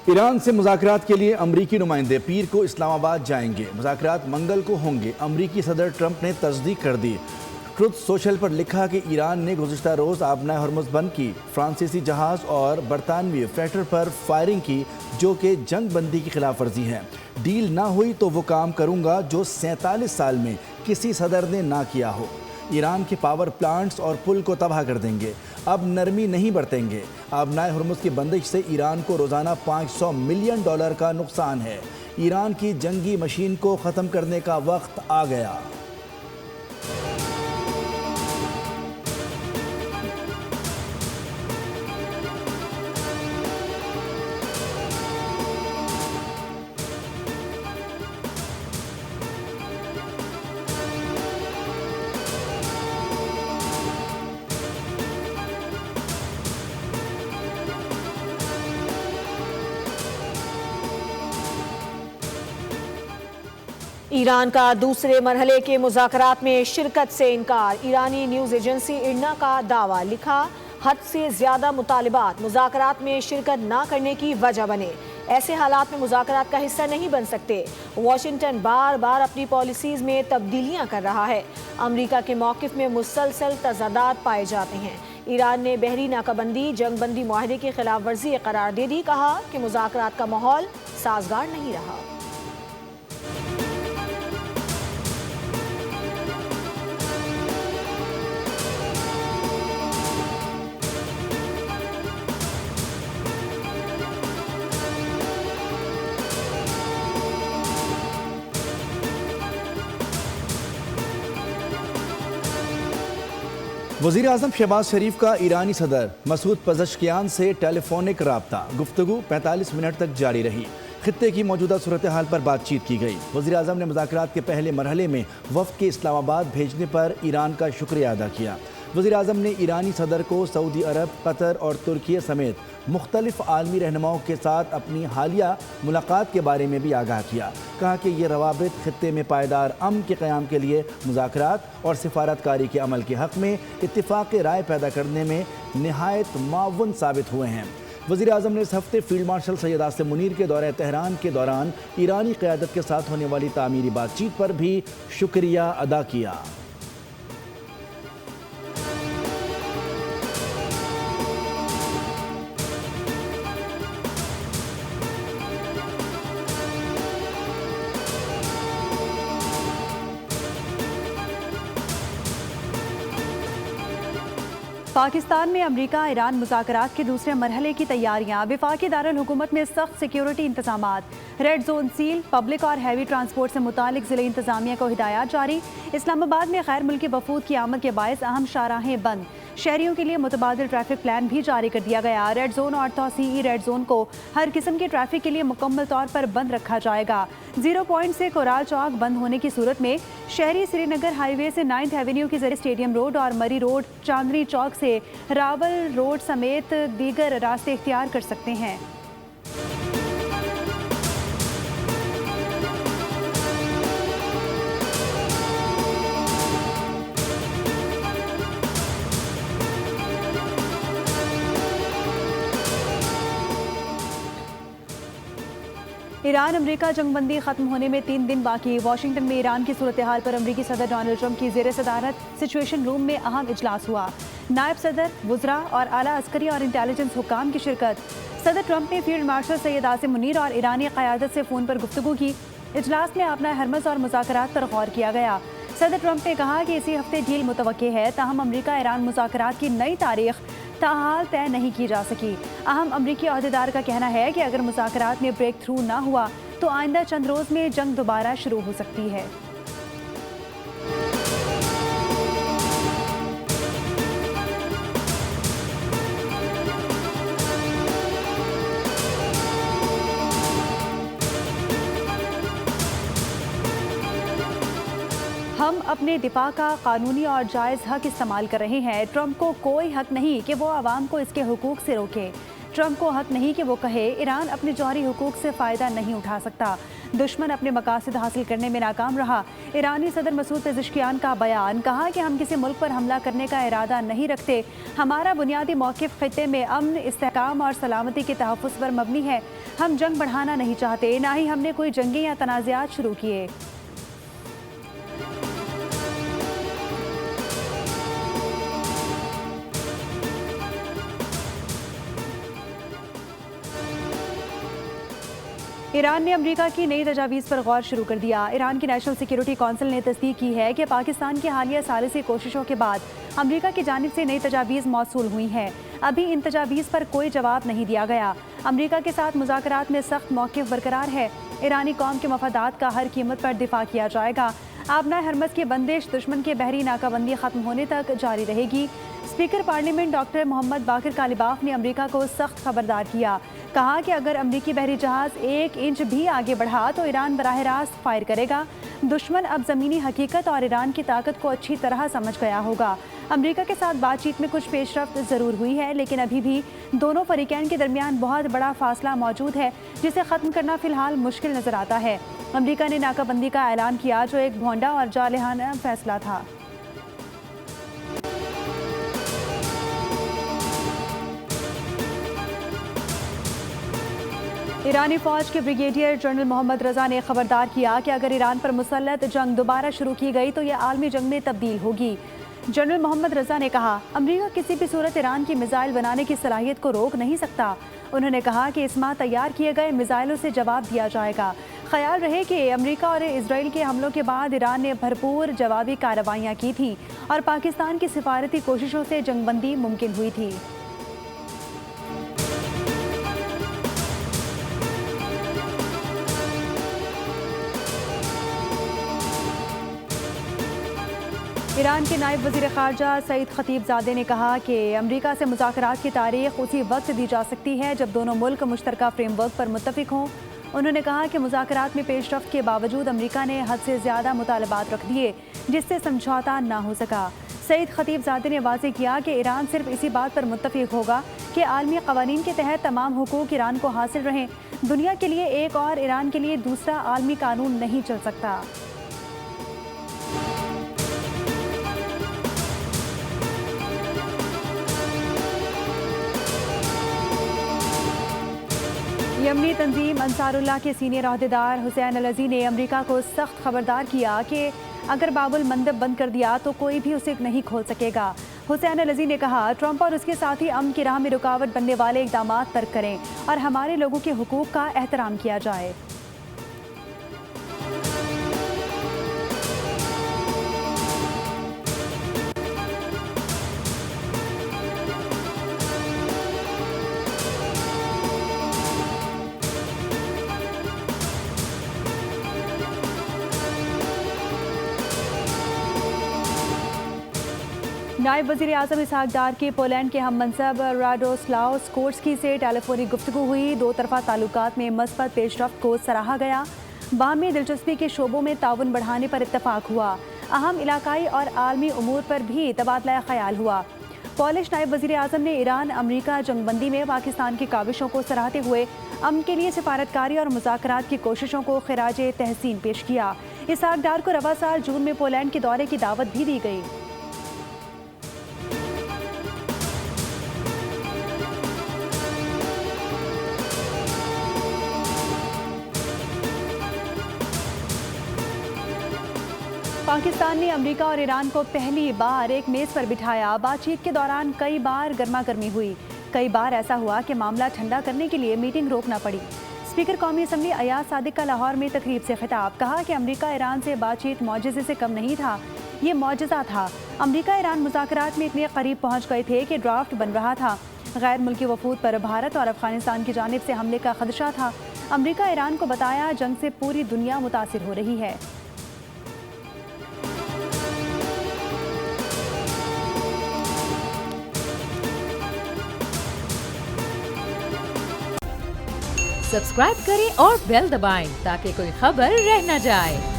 Iran से मुज़ाकरात के लिए अमरीकी नुमाइंदे पीर को इस्लामाबाद जाएंगे। मुज़ाकरात मंगल को होंगे। अमरीकी सदर ट्रंप ने तस्दीक कर दी। ट्रुथ सोशल पर लिखा कि ईरान ने गुज़िश्ता रोज़ आबनाए हॉर्मुज़ बंद की, फ्रांसीसी जहाज़ और बरतानवी फ्रैटर पर फायरिंग की, जो कि जंग बंदी की खिलाफ वर्जी है। डील ना हुई तो वो काम करूँगा जो 47 साल में किसी सदर ने ना किया हो। ईरान के पावर प्लांट्स और पुल को तबाह कर देंगे। अब नरमी नहीं बरतेंगे। आबनाए हॉर्मुज़ की बंदिश से ईरान को रोज़ाना $500 मिलियन का नुकसान है। ईरान की जंगी मशीन को ख़त्म करने का वक्त आ गया। ईरान का दूसरे मरहले के मुज़ाकरात में शिरकत से इनकार। ईरानी न्यूज़ एजेंसी इरना का दावा। लिखा, हद से ज़्यादा मुतालिबात मुज़ाकरात में शिरकत ना करने की वजह बने। ऐसे हालात में मुज़ाकरात का हिस्सा नहीं बन सकते। वाशिंगटन बार बार अपनी पॉलिसीज़ में तब्दीलियाँ कर रहा है। अमरीका के मौक़िफ़ में मुसलसल तज़ादात पाए जाते हैं। ईरान ने बहरी नाकाबंदी जंग बंदी मुआहदे की खिलाफ वर्जी करार दे दी। कहा कि मुज़ाकरात का माहौल साजगार नहीं रहा। वज़ीर आज़म शहबाज शरीफ का ईरानी सदर मसूद पज़ेश्कियान से टेलीफोनिक राब्ता। गुफ्तगू 45 मिनट तक जारी रही। खित्ते की मौजूदा सूरत हाल पर बातचीत की गई। वज़ीर आज़म ने मुज़ाकरात के पहले मरहले में वफ़द के इस्लामाबाद भेजने पर ईरान का शुक्रिया अदा किया। वज़ीर आज़म ने ईरानी सदर को सऊदी अरब, कतर और तुर्की समेत मुख्तलिफ आलमी रहनुमाओं के साथ अपनी हालिया मुलाकात के बारे में भी आगाह किया। कहा कि ये रवाबित खित्ते में पायदार अमन के क़याम के लिए मुज़ाकरात और सिफारतकारी के अमल के हक़ में इत्तिफ़ाक़ राय पैदा करने में नहायत मुआवन साबित हुए हैं। वज़ीर आज़म ने इस हफ्ते फील्ड मार्शल सैयद आसिम मुनीर के दौरे तेहरान के दौरान ईरानी क़यादत के साथ होने वाली तामीरी बातचीत पर भी शुक्रिया अदा किया। पाकिस्तान में अमरीका ईरान मुज़ाकरात के दूसरे मरहले की तैयारियां। वफाकी दारुल हुकूमत में सख्त सिक्योरिटी इंतजामात। रेड जोन सील। पब्लिक और हैवी ट्रांसपोर्ट से मुतालिक ज़िले इंतजामिया को हिदायत जारी। इस्लामाबाद में गैर मुल्की वफूद की आमद के बायस अहम शाहराहें बंद। शहरियों के लिए मुतबादिल ट्रैफिक प्लान भी जारी कर दिया गया। रेड जोन और तौसीई रेड जोन को हर किस्म के ट्रैफिक के लिए मुकम्मल तौर पर बंद रखा जाएगा। 0 पॉइंट से कोराल चौक बंद होने की सूरत में शहरी श्रीनगर हाईवे से 9th एवेन्यू के जरिए स्टेडियम रोड और मरी रोड, चांदनी चौक से रावल रोड समेत दीगर रास्ते इख्तियार कर सकते हैं। ईरान अमरीका जंगबंदी खत्म होने में 3 दिन बाकी। वाशिंगटन में ईरान की सूरत हाल पर अमरीकी सदर डोनाल्ड ट्रंप की ज़ेर सदारत सिचुएशन रूम में अहम इजलास हुआ। नायब सदर, वुज़रा और आला अस्करी और इंटेलिजेंस हुक्काम की शिरकत। सदर ट्रंप ने फील्ड मार्शल सैयद आसिम मुनीर और ईरानी क़यादत से फ़ोन पर गुफ्तगू की। इजलास में आबनाए हॉर्मुज़ और मुज़ाकरात पर गौर किया गया। सदर ट्रंप ने कहा कि इसी हफ्ते डील मुतवक्के है, ताहम अमरीका ईरान मुज़ाकरात की नई तारीख ताहाल तय नहीं की जा सकी। अहम अमरीकी अहदेदार का कहना है कि अगर मुज़ाकरात में ब्रेक थ्रू ना हुआ तो आइंदा चंद रोज़ में जंग दोबारा शुरू हो सकती है। हम अपने दिफा का कानूनी और जायज़ हक इस्तेमाल कर रहे हैं। ट्रंप को कोई हक नहीं कि वो आवाम को इसके हुकूक से रोके। ट्रंप को हक नहीं कि वो कहे ईरान अपने जौहरी हुकूक से फ़ायदा नहीं उठा सकता। दुश्मन अपने मकासद हासिल करने में नाकाम रहा। ईरानी सदर मसूद पेज़ेश्कियान का बयान, कहा कि हम किसी मुल्क पर हमला करने का इरादा नहीं रखते। हमारा बुनियादी मौक़िफ़ ख़ित्ते में अमन, इस्तेहकाम और सलामती के तहफ़्फ़ुज़ पर मबनी है। हम जंग बढ़ाना नहीं चाहते, ना ही हमने कोई जंगी या तनाज़ात शुरू किए। ईरान ने अमेरिका की नई तजावीज़ पर गौर शुरू कर दिया। ईरान की नेशनल सिक्योरिटी कौंसिल ने तस्दीक की है कि पाकिस्तान की हालिया सालिसी कोशिशों के बाद अमेरिका की जानिब से नई तजावीज़ मौसूल हुई हैं। अभी इन तजावीज़ पर कोई जवाब नहीं दिया गया। अमेरिका के साथ मुज़ाकरात में सख्त मौक़िफ़ बरकरार है। ईरानी कौम के मफादात का हर कीमत पर दिफा किया जाएगा। आबना हरमज़ की बंदिश दुश्मन के बहरी नाकाबंदी ख़त्म होने तक जारी रहेगी। स्पीकर पार्लियामेंट डॉक्टर मोहम्मद बाकिर कालिबाफ ने अमेरिका को सख्त खबरदार किया। कहा कि अगर अमेरिकी बहरी जहाज़ 1 इंच भी आगे बढ़ा तो ईरान बराह रास्त फायर करेगा। दुश्मन अब ज़मीनी हकीकत और ईरान की ताकत को अच्छी तरह समझ गया होगा। अमेरिका के साथ बातचीत में कुछ पेशरफ्त ज़रूर हुई है, लेकिन अभी भी दोनों फरीकैन के दरमियान बहुत बड़ा फासला मौजूद है, जिसे ख़त्म करना फ़िलहाल मुश्किल नज़र आता है। अमेरिका ने नाकाबंदी का ऐलान किया, जो एक भोंडा और जालिहाना फैसला था। ईरानी फ़ौज के ब्रिगेडियर जनरल मोहम्मद रज़ा ने खबरदार किया कि अगर ईरान पर मुसल्लत जंग दोबारा शुरू की गई तो यह आलमी जंग में तब्दील होगी। जनरल मोहम्मद रज़ा ने कहा, अमेरिका किसी भी सूरत ईरान की मिसाइल बनाने की सलाहियत को रोक नहीं सकता। उन्होंने कहा कि इस माह तैयार किए गए मिसाइलों से जवाब दिया जाएगा। ख्याल रहे कि अमेरिका और इसराइल के हमलों के बाद ईरान ने भरपूर जवाबी कार्रवाइयाँ की थीं और पाकिस्तान की सिफारती कोशिशों से जंगबंदी मुमकिन हुई थी। ईरान के नायब वज़ीर ख़ारजा सईद खतीबज़ादे ने कहा कि अमेरिका से मुज़ाकरात की तारीख़ उसी वक्त दी जा सकती है जब दोनों मुल्क मुश्तरका फ्रेमवर्क पर मुत्तफ़िक हों। उन्होंने कहा कि मुज़ाकरात में पेशरफ्त के बावजूद अमेरिका ने हद से ज़्यादा मुतालबात रख दिए, जिससे समझौता ना हो सका। सईद खतीबज़ादे ने वाज़ेह किया कि ईरान सिर्फ इसी बात पर मुत्तफ़िक होगा कि आलमी क़वानीन के तहत तमाम हुकूक ईरान को हासिल रहें। दुनिया के लिए एक और, ईरान के लिए दूसरा आलमी कानून नहीं चल सकता। यमनी तंजीम अंसारुल्लाह के सीनियर अहदेदार हुसैन अल-अज़ी ने अमेरिका को सख्त खबरदार किया कि अगर बाबुल मंदब बंद कर दिया तो कोई भी उसे नहीं खोल सकेगा। हुसैन अल-अज़ी ने कहा, ट्रंप और उसके साथी अमन की राह में रुकावट बनने वाले इक़दामात तर्क करें और हमारे लोगों के हुकूक का एहतराम किया जाए। नायब वज़ीर आज़म इसहाक डार की पोलैंड के हम मनसब राडोस्लाव स्कोर्स्की से टेलीफोनिक गुफ्तगू हुई। दो तरफ़ा ताल्लुकात में मस्बत पेशरफ्त को सराहा गया। बाहमी दिलचस्पी के शोबों में ताउन बढ़ाने पर इत्तफाक हुआ। अहम इलाकाई और आलमी उमूर पर भी तबादला ख्याल हुआ। पॉलिश नायब वज़ीर आज़म ने ईरान अमेरिका जंगबंदी में पाकिस्तान की काविशों को सराहते हुए अमन के लिए सिफारतकारी और मुज़ाकरात की कोशिशों को खिराजे तहसीन पेश किया। इसहाक डार को रवा साल जून में पोलैंड के दौरे की दावत भी दी गई। पाकिस्तान ने अमेरिका और ईरान को पहली बार एक मेज़ पर बिठाया। बातचीत के दौरान कई बार गर्मा गर्मी हुई। कई बार ऐसा हुआ कि मामला ठंडा करने के लिए मीटिंग रोकना पड़ी। स्पीकर कौमी असम्बली अयाज सादिक का लाहौर में तकरीब से खिताब, कहा कि अमेरिका ईरान से बातचीत मौजज़े से कम नहीं था, ये मौजज़ा था। अमेरिका ईरान मुज़ाकरात में इतने करीब पहुँच गए थे कि ड्राफ्ट बन रहा था। गैर मुल्की वफूद पर भारत और अफगानिस्तान की जानिब से हमले का खदशा था। अमेरिका ईरान को बताया, जंग से पूरी दुनिया मुतासिर हो रही है। सब्सक्राइब करें और बेल दबाएं ताकि कोई खबर रह न जाए।